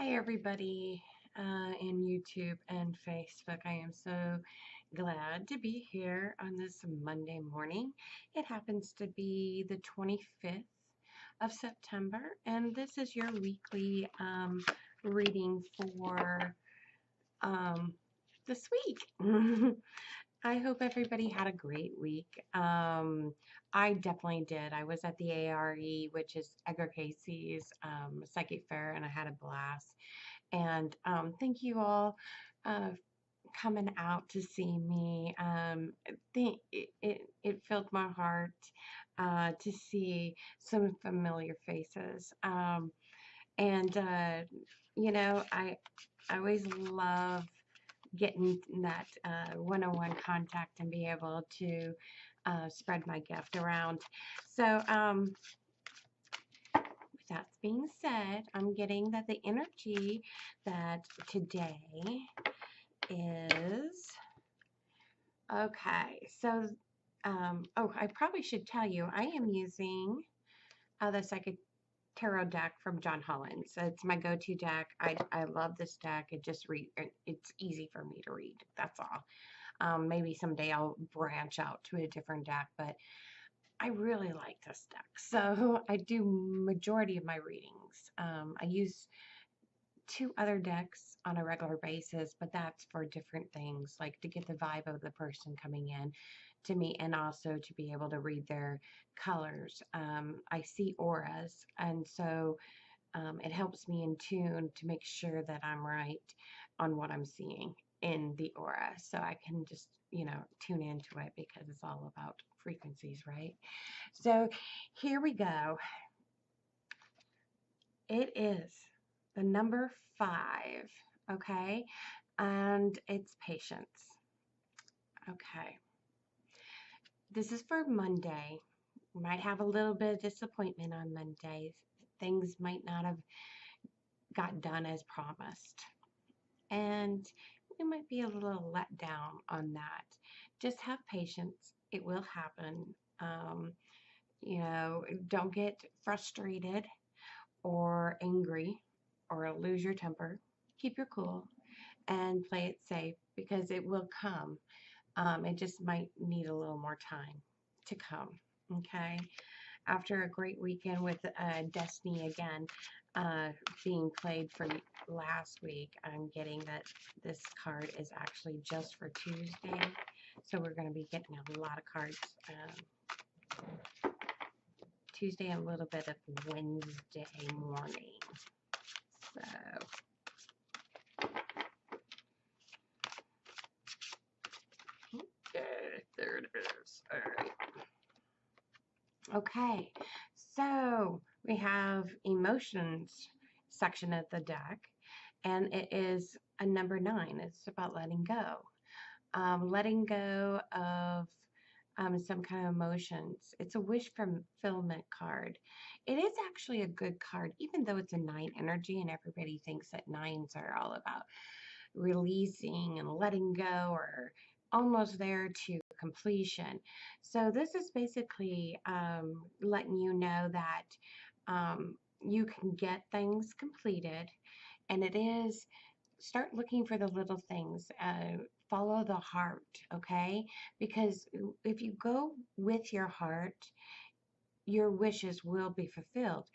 Hi, everybody in YouTube and Facebook. I am so glad to be here on this Monday morning. It happens to be the 25th of September, and this is your weekly reading for um, this week. I hope everybody had a great week. I definitely did. I was at the ARE, which is Edgar Casey's psychic fair, and I had a blast. And thank you all uh, coming out to see me. It filled my heart to see some familiar faces. And I always love getting that one-on-one contact and be able to spread my gift around. So, with that being said, I'm getting that the energy that today is okay. So, oh, I probably should tell you, I am using the Psychic Tarot deck from John Hollins. So it's my go-to deck. I love this deck. It's easy for me to read. That's all. Maybe someday I'll branch out to a different deck, but I really like this deck. So I do majority of my readings. I use two other decks on a regular basis, but that's for different things, like to get the vibe of the person coming in to me and also to be able to read their colors. I see auras, and so it helps me in tune to make sure that I'm right on what I'm seeing in the aura. So I can just, tune into it because it's all about frequencies, right? So here we go. It is the number 5, okay? And it's patience. Okay. This is for Monday. You might have a little bit of disappointment on Mondays. Things might not have got done as promised. And you might be a little let down on that. Just have patience. It will happen. Um, don't get frustrated or angry or lose your temper. Keep your cool and play it safe because it will come. It just might need a little more time to come. Okay. After a great weekend with Destiny again being played for last week, I'm getting that this card is actually just for Tuesday. So we're going to be getting a lot of cards Tuesday and a little bit of Wednesday morning. So, okay, there it is. All right. Okay, so we have emotions section of the deck, and it is a number 9. It's about letting go of some kind of emotions. It's a wish fulfillment card. It is actually a good card, even though it's a 9 energy, and everybody thinks that 9s are all about releasing and letting go or almost there to completion. So this is basically letting you know that you can get things completed, and it is start looking for the little things. Follow the heart, okay? Because if you go with your heart, your wishes will be fulfilled.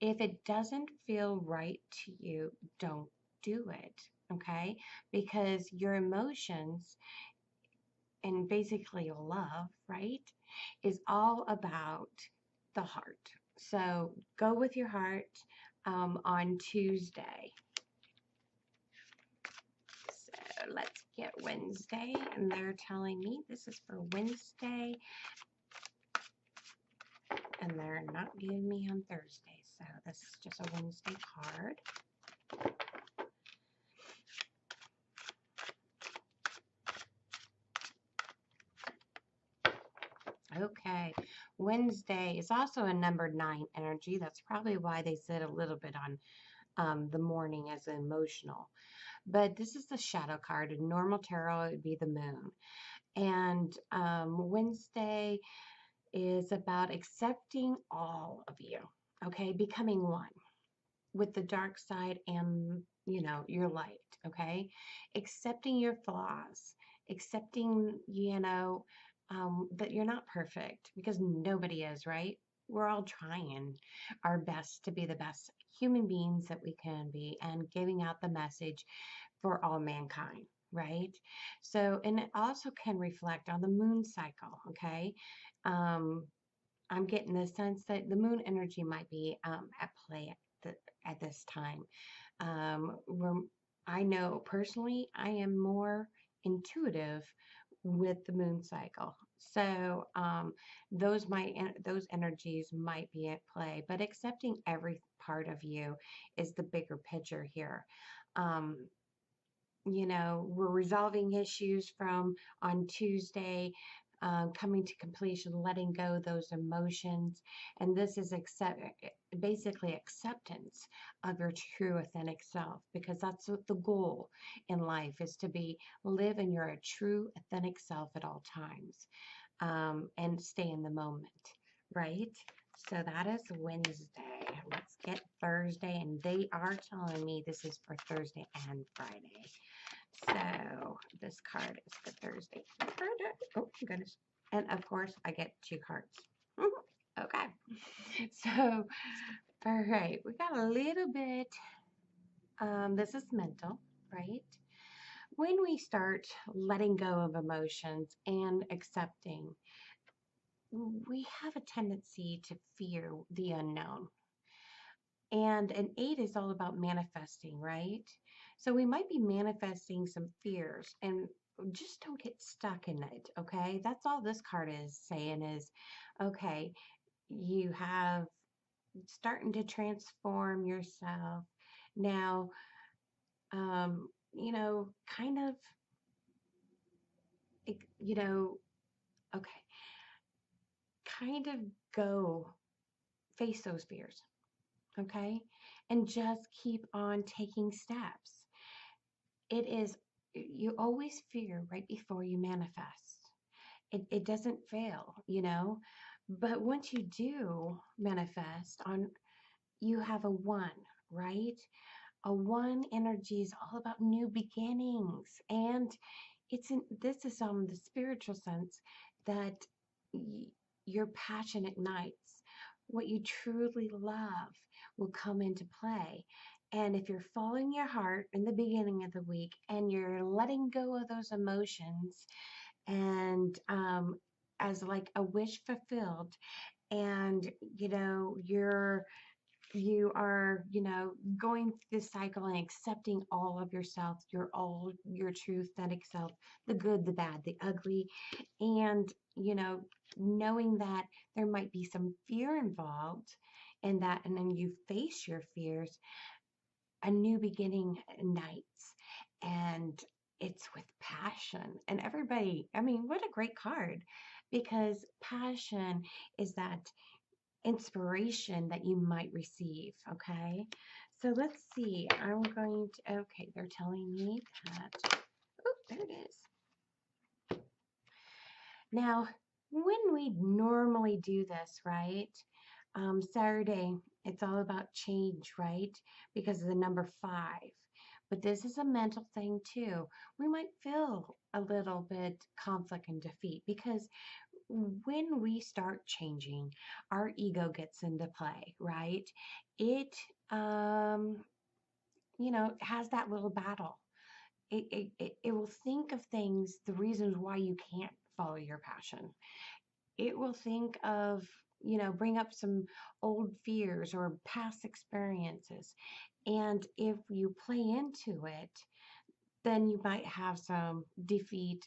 If it doesn't feel right to you, don't do it, okay? Because your emotions and basically love, right, is all about the heart. So go with your heart on Tuesday. So let's get Wednesday, and they're telling me this is for Wednesday, and they're not giving me on Thursday. So this is just a Wednesday card. Okay, Wednesday is also a number 9 energy. That's probably why they said a little bit on the morning as emotional. But this is the shadow card. In normal tarot, it would be the moon. And Wednesday is about accepting all of you, okay, becoming one. with the dark side and, your light, okay? Accepting your flaws, accepting, that you're not perfect because nobody is, right? We're all trying our best to be the best human beings that we can be and giving out the message for all mankind, right? So, and it also can reflect on the moon cycle, okay? Um, I'm getting the sense that the moon energy might be at play at this time. Where I know personally, I am more intuitive with the moon cycle. So those energies might be at play, but accepting every part of you is the bigger picture here. Um, we're resolving issues from on Tuesday, coming to completion, letting go those emotions. And this is basically acceptance of your true authentic self, because that's what the goal in life is to live in your true authentic self at all times, and stay in the moment, right? So that is Wednesday. Let's get Thursday, and they are telling me this is for Thursday and Friday. So this card is for Thursday. Oh, goodness. And of course, I get 2 cards. Okay. So, all right, we got a little bit. This is mental, right? When we start letting go of emotions and accepting, we have a tendency to fear the unknown. And an 8 is all about manifesting, right? So we might be manifesting some fears, and just don't get stuck in it, okay? That's all this card is saying is, okay, you have starting to transform yourself. Now, kind of, you know, okay, kind of go face those fears, okay? And just keep on taking steps. It is, you always fear right before you manifest. It doesn't fail. But once you do manifest you have a 1, right? A 1 energy is all about new beginnings. And this is the spiritual sense that your passion ignites. What you truly love will come into play. And if you're following your heart in the beginning of the week and you're letting go of those emotions, and as like a wish fulfilled, and you are, going through this cycle and accepting all of yourself, your true authentic self, the good, the bad, the ugly, and, knowing that there might be some fear involved in that, and then you face your fears, a new beginning nights, and it's with passion. And everybody, I mean, what a great card, because passion is that inspiration that you might receive. Okay, so let's see. I'm going to, okay, they're telling me that, oh, there it is. Now, when we normally do this, right? Saturday, it's all about change, right? Because of the number 5. But this is a mental thing too. We might feel a little bit conflict and defeat, because when we start changing, our ego gets into play, right? It, has that little battle. It will think of things, the reasons why you can't follow your passion. It will think of, bring up some old fears or past experiences. And if you play into it, then you might have some defeat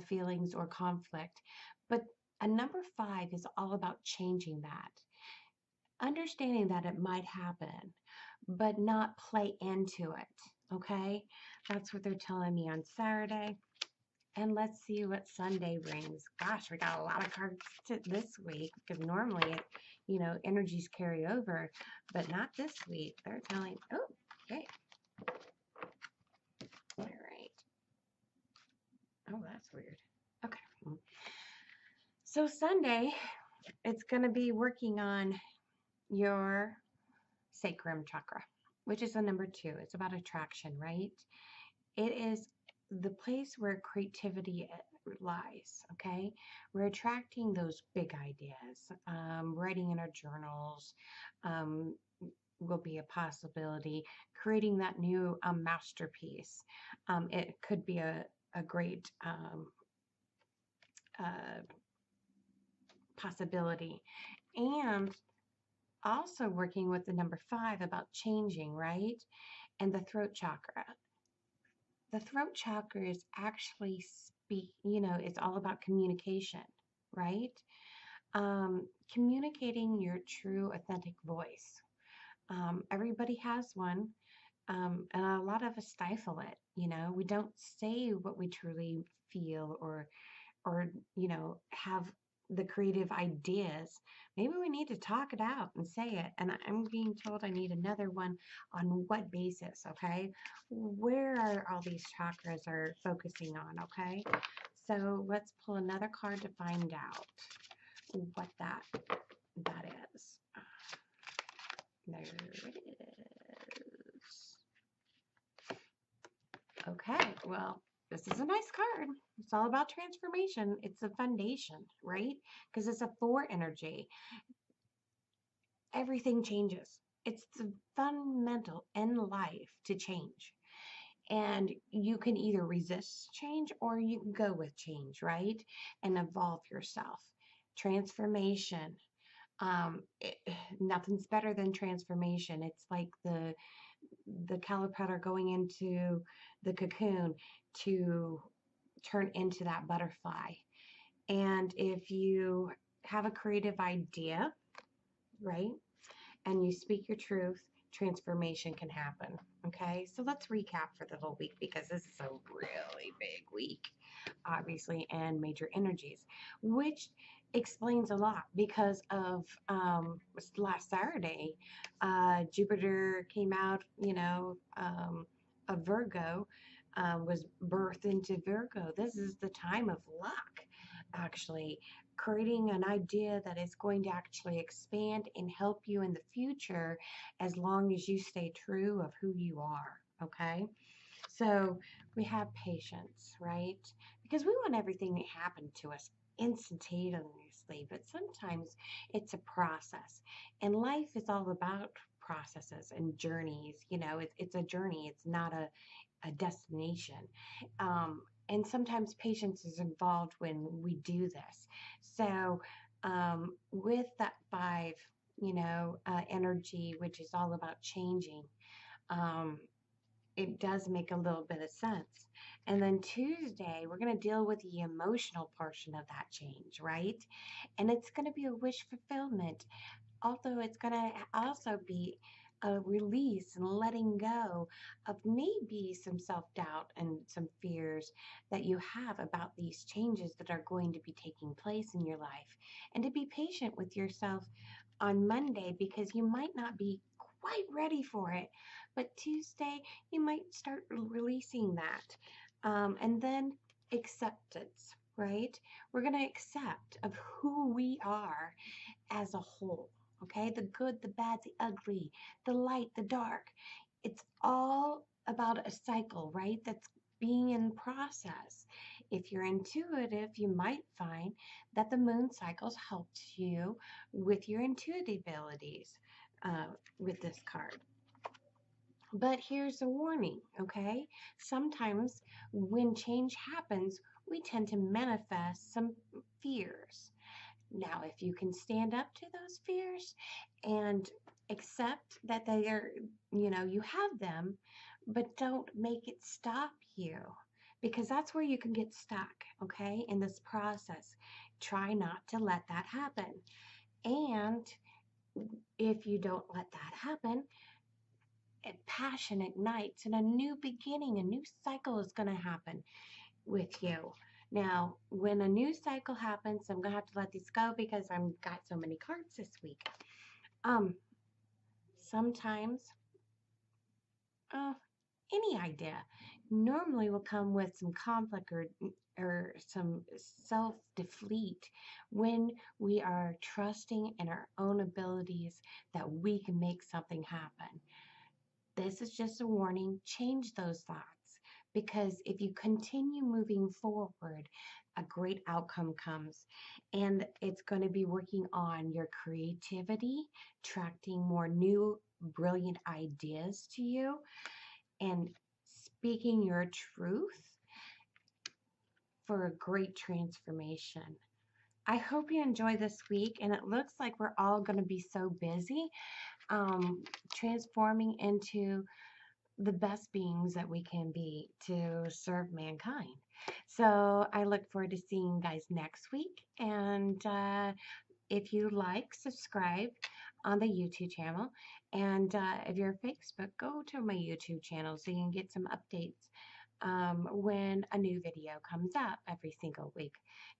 feelings or conflict. But a number 5 is all about changing that, understanding that it might happen, but not play into it. Okay, that's what they're telling me on Saturday. And let's see what Sunday brings. Gosh, we got a lot of cards this week, because normally, energies carry over, but not this week. They're telling, oh, okay. All right. Oh, that's weird. Okay. So Sunday, it's going to be working on your sacrum chakra. which is the number 2. It's about attraction, right? It is the place where creativity lies, okay? We're attracting those big ideas. Writing in our journals um, will be a possibility. Creating that new masterpiece. It could be a great uh, possibility. And also working with the number 5 about changing, right? And the throat chakra. The throat chakra is actually it's all about communication, right? Communicating your true, authentic voice. Everybody has one, and a lot of us stifle it. We don't say what we truly feel, or have the creative ideas. Maybe we need to talk it out and say it. And I'm being told I need another one. On what basis? Okay, where are all these chakras are focusing on? Okay, so let's pull another card to find out what that is. There it is. Okay, well, this is a nice card. It's all about transformation. It's a foundation, right? Because it's a 4 energy. Everything changes. It's the fundamental in life to change. And you can either resist change or you can go with change, right? And evolve yourself. Transformation. It, Nothing's better than transformation. It's like the caterpillar going into the cocoon to turn into that butterfly. And if you have a creative idea, right, and you speak your truth, transformation can happen. Okay, so let's recap for the whole week because this is a really big week, obviously, and major energies, which explains a lot because of last Saturday, Jupiter came out, a Virgo. Was birthed into Virgo. This is the time of luck, actually creating an idea that is going to actually expand and help you in the future as long as you stay true of who you are. Okay. So we have patience, right? Because we want everything to happen to us instantaneously, but sometimes it's a process. And life is all about processes and journeys. It's a journey, it's not a destination. And sometimes patience is involved when we do this. So, with that 5, energy, which is all about changing, um, it does make a little bit of sense. And then Tuesday, we're going to deal with the emotional portion of that change, right? And it's going to be a wish fulfillment, although it's going to also be a release and letting go of maybe some self-doubt and some fears that you have about these changes that are going to be taking place in your life. And to be patient with yourself on Monday because you might not be quite ready for it, but Tuesday you might start releasing that. And then acceptance, right? We're going to accept of who we are as a whole. Okay, the good, the bad, the ugly, the light, the dark. It's all about a cycle, right? That's being in process. If you're intuitive, you might find that the moon cycles helped you with your intuitive abilities with this card. But here's a warning, okay? Sometimes when change happens, we tend to manifest some fears. Now, if you can stand up to those fears and accept that they are, you have them, but don't make it stop you because that's where you can get stuck, okay, in this process. Try not to let that happen. And if you don't let that happen, passion ignites and a new beginning, a new cycle is going to happen with you. Now, when a new cycle happens, I'm gonna have to let these go because I've got so many cards this week. Sometimes, uh, any idea normally will come with some conflict or some self-defeat when we are trusting in our own abilities that we can make something happen. this is just a warning. Change those thoughts, because if you continue moving forward, a great outcome comes. And it's going to be working on your creativity, attracting more new, brilliant ideas to you, and speaking your truth for a great transformation. I hope you enjoy this week, and it looks like we're all going to be so busy um, transforming into the best beings that we can be to serve mankind. So I look forward to seeing you guys next week. And if you like, subscribe on the YouTube channel. And if you're on Facebook, go to my YouTube channel so you can get some updates when a new video comes up every single week.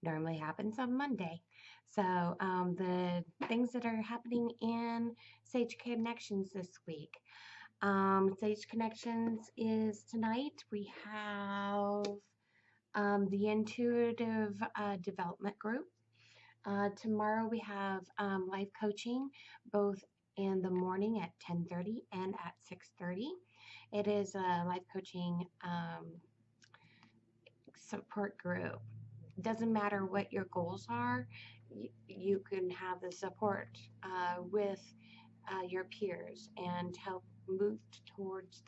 Normally happens on Monday. So the things that are happening in Sage Connections this week. Sage Connections is tonight. We have the Intuitive Development Group. Tomorrow we have life coaching, both in the morning at 10:30 and at 6:30. It is a life coaching support group. Doesn't matter what your goals are, you can have the support with your peers and help move towards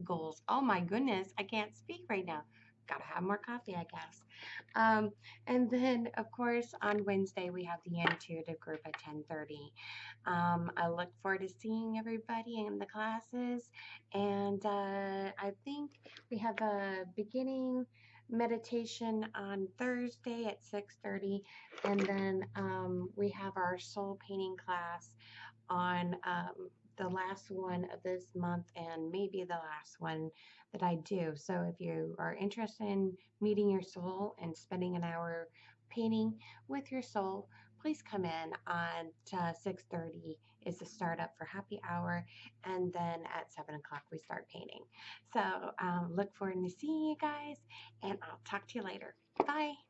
goals. Oh my goodness, I can't speak right now. Gotta have more coffee, I guess. And then, of course, on Wednesday we have the intuitive group at 10:30. I look forward to seeing everybody in the classes, and I think we have a beginning meditation on Thursday at 6:30, and then we have our soul painting class on the last one of this month, and maybe the last one that I do. So if you are interested in meeting your soul and spending an hour painting with your soul, please come in on 6:30 is the start up for happy hour, and then at 7 o'clock we start painting. So look forward to seeing you guys, and I'll talk to you later. Bye.